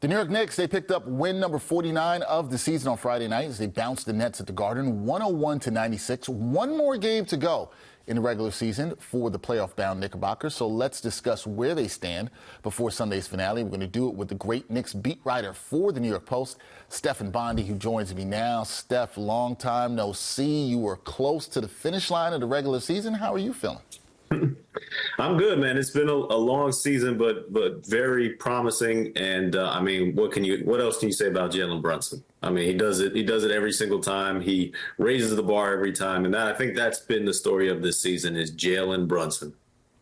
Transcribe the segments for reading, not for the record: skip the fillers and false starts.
The New York Knicks, they picked up win number 49 of the season on Friday night as they bounced the Nets at the Garden, 101-96. One more game to go in the regular season for the playoff-bound Knickerbockers. So let's discuss where they stand before Sunday's finale. We're going to do it with the great Knicks beat writer for the New York Post, Stefan Bondy, who joins me now. Steph, long time no see. You were close to the finish line of the regular season. How are you feeling? I'm good, man. It's been a long season, but very promising. And I mean, what else can you say about Jalen Brunson? I mean, he does it every single time. He raises the bar every time, and I think that's been the story of this season is Jalen Brunson.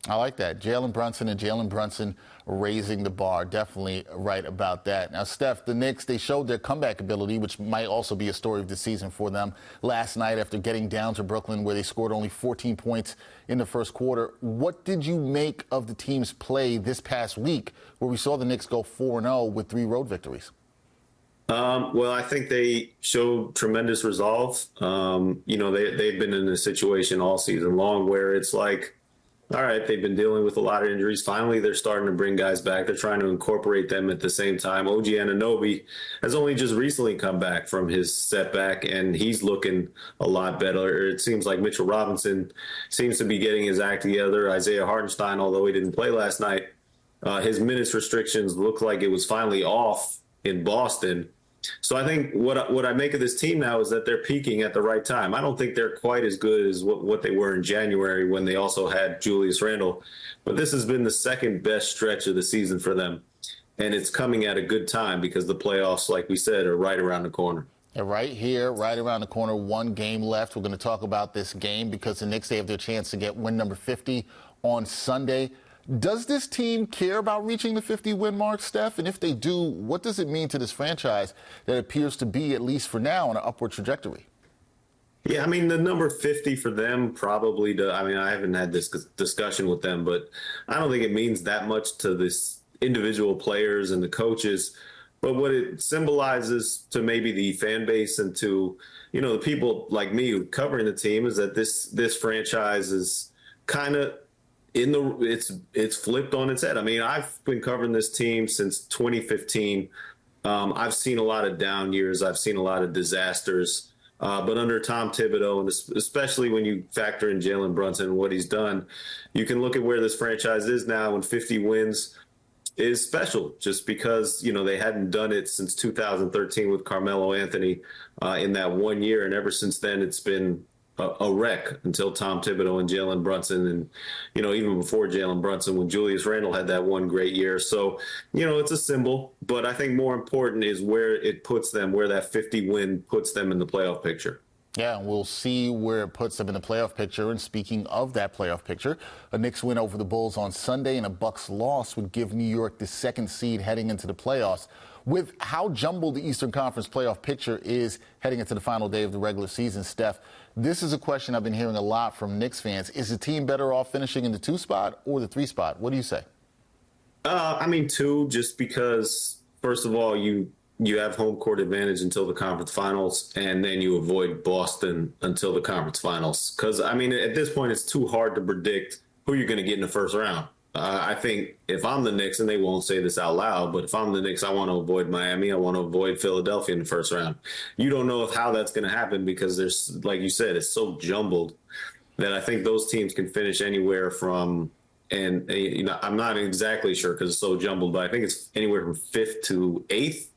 I like that. Jalen Brunson and Jalen Brunson raising the bar. Definitely right about that. Now, Steph, the Knicks, they showed their comeback ability, which might also be a story of the season for them last night after getting down to Brooklyn, where they scored only 14 points in the first quarter. What did you make of the team's play this past week, where we saw the Knicks go 4-0 with 3 road victories? Well, I think they showed tremendous resolve. They've been in a situation all season long where it's like, all right, they've been dealing with a lot of injuries. Finally, they're starting to bring guys back. They're trying to incorporate them at the same time. OG Anunoby has only just recently come back from his setback, and he's looking a lot better. It seems like Mitchell Robinson seems to be getting his act together. Isaiah Hartenstein, although he didn't play last night, his minutes restrictions look like it was finally off in Boston. So I think what I make of this team now is that they're peaking at the right time. I don't think they're quite as good as what they were in January when they also had Julius Randle. But this has been the second best stretch of the season for them. And it's coming at a good time because the playoffs, like we said, are right around the corner. And right here, right around the corner, one game left. We're going to talk about this game because the Knicks, they have their chance to get win number 50 on Sunday. Does this team care about reaching the 50-win mark, Steph? And if they do, what does it mean to this franchise that appears to be, at least for now, on an upward trajectory? Yeah, I mean, the number 50 for them probably I haven't had this discussion with them, but I don't think it means that much to this individual players and the coaches. But what it symbolizes to maybe the fan base and to, the people like me covering the team is that this franchise is kind of it's flipped on its head. I mean, I've been covering this team since 2015. I've seen a lot of down years. I've seen a lot of disasters. But under Tom Thibodeau, and especially when you factor in Jalen Brunson and what he's done, you can look at where this franchise is now, and 50 wins is special just because, they hadn't done it since 2013 with Carmelo Anthony in that 1 year. And ever since then, it's been a wreck until Tom Thibodeau and Jalen Brunson, and even before Jalen Brunson when Julius Randle had that one great year. So it's a symbol, but I think more important is where it puts them, where that 50 win puts them in the playoff picture. Yeah, we'll see where it puts them in the playoff picture. And speaking of that playoff picture, a Knicks win over the Bulls on Sunday and a Bucks loss would give New York the 2nd seed heading into the playoffs. With how jumbled the Eastern Conference playoff picture is heading into the final day of the regular season, Steph, this is a question I've been hearing a lot from Knicks fans. Is the team better off finishing in the 2 spot or the 3 spot? What do you say? 2, just because, first of all, you have home court advantage until the conference finals, and then you avoid Boston until the conference finals. Because, at this point, it's too hard to predict who you're going to get in the first round. I think if I'm the Knicks, and they won't say this out loud, but if I'm the Knicks, I want to avoid Miami. I want to avoid Philadelphia in the first round. You don't know how that's going to happen because there's, like you said, it's so jumbled that I think those teams can finish anywhere from, and I'm not exactly sure because it's so jumbled, but I think it's anywhere from 5th to 8th.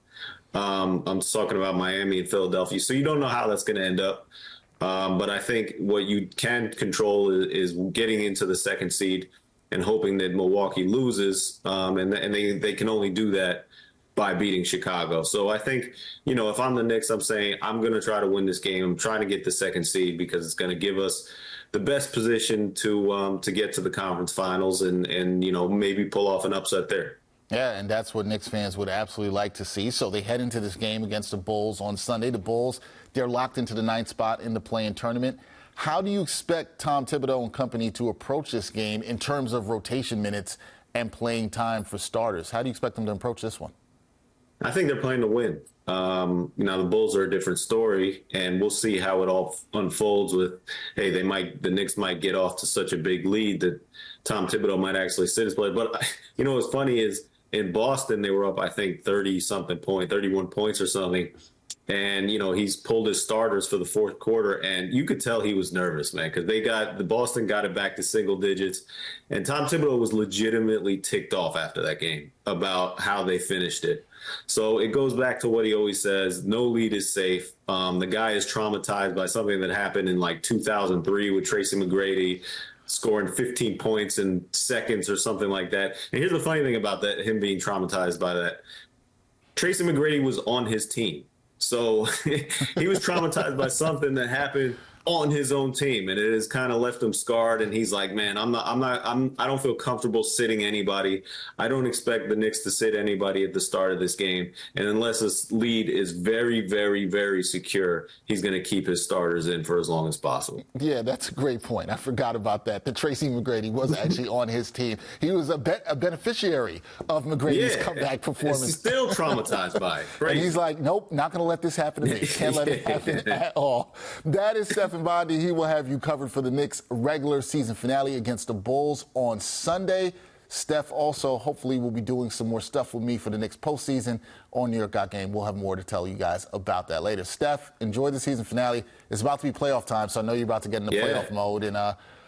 I'm talking about Miami and Philadelphia. So you don't know how that's going to end up. But I think what you can control is getting into the 2nd seed and hoping that Milwaukee loses. And they can only do that by beating Chicago. So I think, if I'm the Knicks, I'm saying I'm going to try to win this game. I'm trying to get the 2nd seed because it's going to give us the best position to get to the conference finals and maybe pull off an upset there. Yeah, and that's what Knicks fans would absolutely like to see. So they head into this game against the Bulls on Sunday. The Bulls, they're locked into the 9th spot in the play-in tournament. How do you expect Tom Thibodeau and company to approach this game in terms of rotation minutes and playing time for starters? How do you expect them to approach this one? I think they're playing to win. Now the Bulls are a different story, and we'll see how it all unfolds with, hey, the Knicks might get off to such a big lead that Tom Thibodeau might actually sit his play. But, what's funny is in Boston, they were up, I think, 31 points or something. And, he's pulled his starters for the fourth quarter, and you could tell he was nervous, man, because the Boston got it back to single digits. And Tom Thibodeau was legitimately ticked off after that game about how they finished it. So it goes back to what he always says, no lead is safe. The guy is traumatized by something that happened in like 2003 with Tracy McGrady scoring 15 points in seconds or something like that. And here's the funny thing about that, him being traumatized by that. Tracy McGrady was on his team. So he was traumatized by something that happened on his own team, and it has kind of left him scarred. And he's like, man, I don't feel comfortable sitting anybody. I don't expect the Knicks to sit anybody at the start of this game. And unless this lead is very, very, very secure, he's going to keep his starters in for as long as possible. Yeah, that's a great point. I forgot about that. That Tracy McGrady was actually on his team. He was a beneficiary of McGrady's comeback performance. Still traumatized by it. And he's like, nope, not going to let this happen to me. Can't let it happen at all. That is Stefan Bondy. He will have you covered for the Knicks regular season finale against the Bulls on Sunday. Steph also hopefully will be doing some more stuff with me for the Knicks postseason on New York Got Game. We'll have more to tell you guys about that later. Steph, enjoy the season finale. It's about to be playoff time, so I know you're about to get into playoff mode, and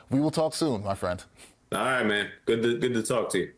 we will talk soon, my friend. All right, man. Good to talk to you.